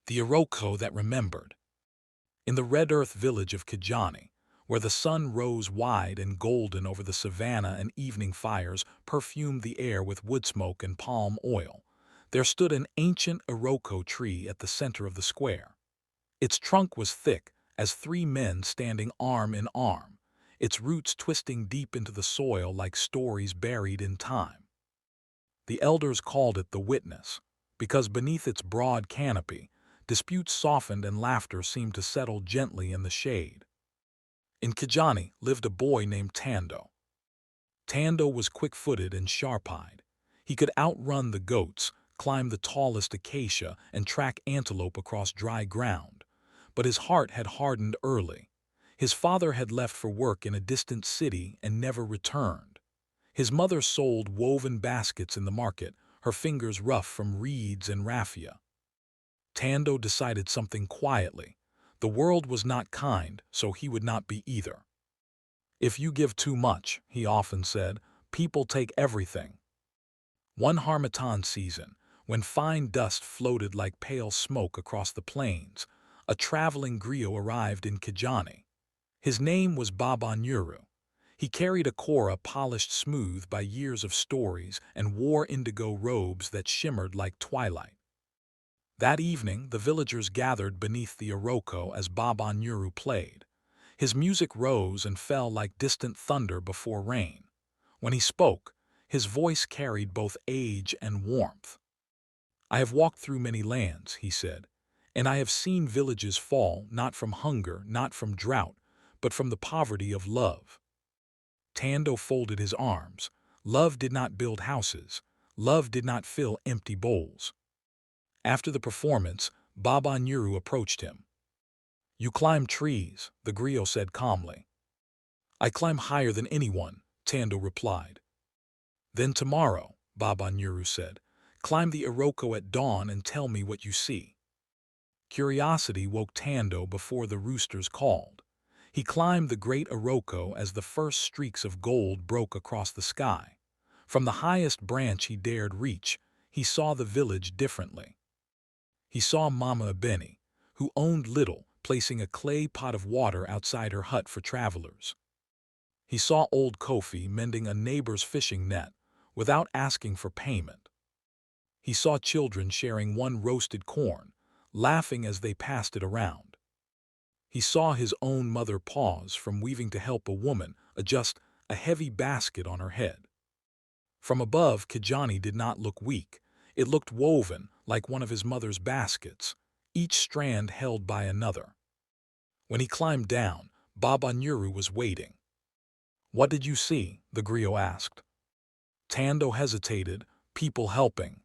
The Iroko that remembered. In the red earth village of Kijani, where the sun rose wide and golden over the savannah and evening fires perfumed the air with wood smoke and palm oil, there stood an ancient Iroko tree at the center of the square. Its trunk was thick as three men standing arm in arm, its roots twisting deep into the soil like stories buried in time. The elders called it the witness, because beneath its broad canopy, disputes softened and laughter seemed to settle gently in the shade. In Kijani lived a boy named Tando. Tando was quick-footed and sharp-eyed. He could outrun the goats, climb the tallest acacia, and track antelope across dry ground. But his heart had hardened early. His father had left for work in a distant city and never returned. His mother sold woven baskets in the market, her fingers rough from reeds and raffia. Tando decided something quietly. The world was not kind, so he would not be either. If you give too much, he often said, people take everything. One Harmattan season, when fine dust floated like pale smoke across the plains, a traveling griot arrived in Kijani. His name was Baba Nuru. He carried a kora polished smooth by years of stories and wore indigo robes that shimmered like twilight. That evening, the villagers gathered beneath the Iroko as Baba Nuru played. His music rose and fell like distant thunder before rain. When he spoke, his voice carried both age and warmth. I have walked through many lands, he said, and I have seen villages fall not from hunger, not from drought, but from the poverty of love. Tando folded his arms. Love did not build houses. Love did not fill empty bowls. After the performance, Baba Nuru approached him. You climb trees, the griot said calmly. I climb higher than anyone, Tando replied. Then tomorrow, Baba Nuru said, climb the Iroko at dawn and tell me what you see. Curiosity woke Tando before the roosters called. He climbed the great Iroko as the first streaks of gold broke across the sky. From the highest branch he dared reach, he saw the village differently. He saw Mama Abeni, who owned little, placing a clay pot of water outside her hut for travelers. He saw old Kofi mending a neighbor's fishing net without asking for payment. He saw children sharing one roasted corn, laughing as they passed it around. He saw his own mother pause from weaving to help a woman adjust a heavy basket on her head. From above, Kijani did not look weak. It looked woven like one of his mother's baskets, each strand held by another. When he climbed down, Baba Nuru was waiting. What did you see? The griot asked. Tando hesitated, people helping.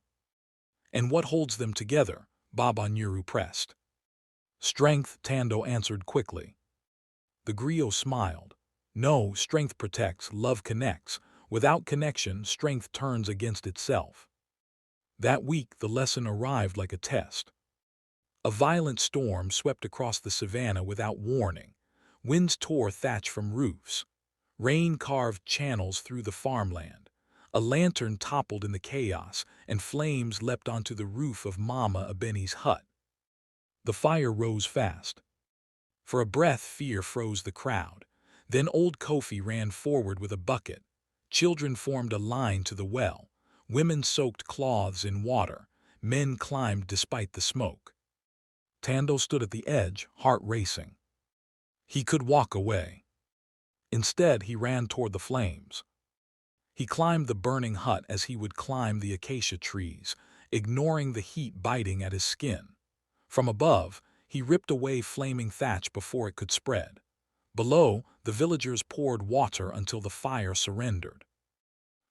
And what holds them together? Baba Nuru pressed. Strength, Tando answered quickly. The griot smiled. No, strength protects, love connects. Without connection, strength turns against itself. That week, the lesson arrived like a test. A violent storm swept across the savannah without warning. Winds tore thatch from roofs. Rain carved channels through the farmland. A lantern toppled in the chaos, and flames leapt onto the roof of Mama Abeni's hut. The fire rose fast. For a breath, fear froze the crowd. Then old Kofi ran forward with a bucket. Children formed a line to the well. Women soaked cloths in water. Men climbed despite the smoke. Tando stood at the edge, heart racing. He could walk away. Instead, he ran toward the flames. He climbed the burning hut as he would climb the acacia trees, ignoring the heat biting at his skin. From above, he ripped away flaming thatch before it could spread. Below, the villagers poured water until the fire surrendered.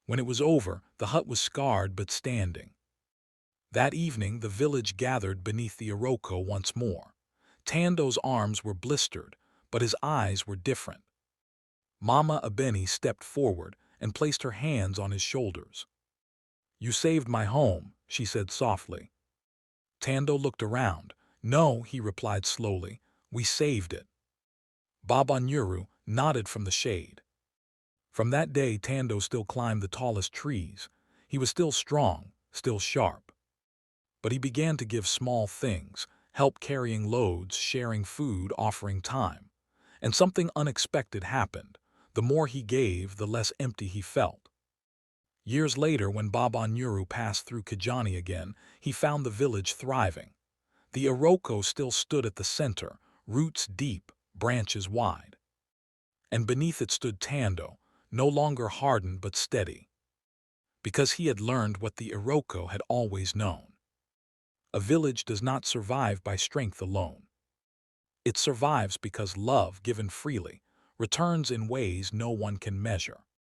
When it was over, the hut was scarred but standing. That evening, the village gathered beneath the Iroko once more. Tando's arms were blistered, but his eyes were different. Mama Abeni stepped forward and placed her hands on his shoulders. You saved my home, she said softly. Tando looked around. No, he replied slowly, we saved it. Baba Nuru nodded from the shade. From that day, Tando still climbed the tallest trees. He was still strong, still sharp. But he began to give small things, help carrying loads, sharing food, offering time. And something unexpected happened. The more he gave, the less empty he felt. Years later, when Baba Nuru passed through Kijani again, he found the village thriving. The Iroko still stood at the center, roots deep, branches wide. And beneath it stood Tando, no longer hardened but steady. Because he had learned what the Iroko had always known. A village does not survive by strength alone. It survives because love, given freely, returns in ways no one can measure.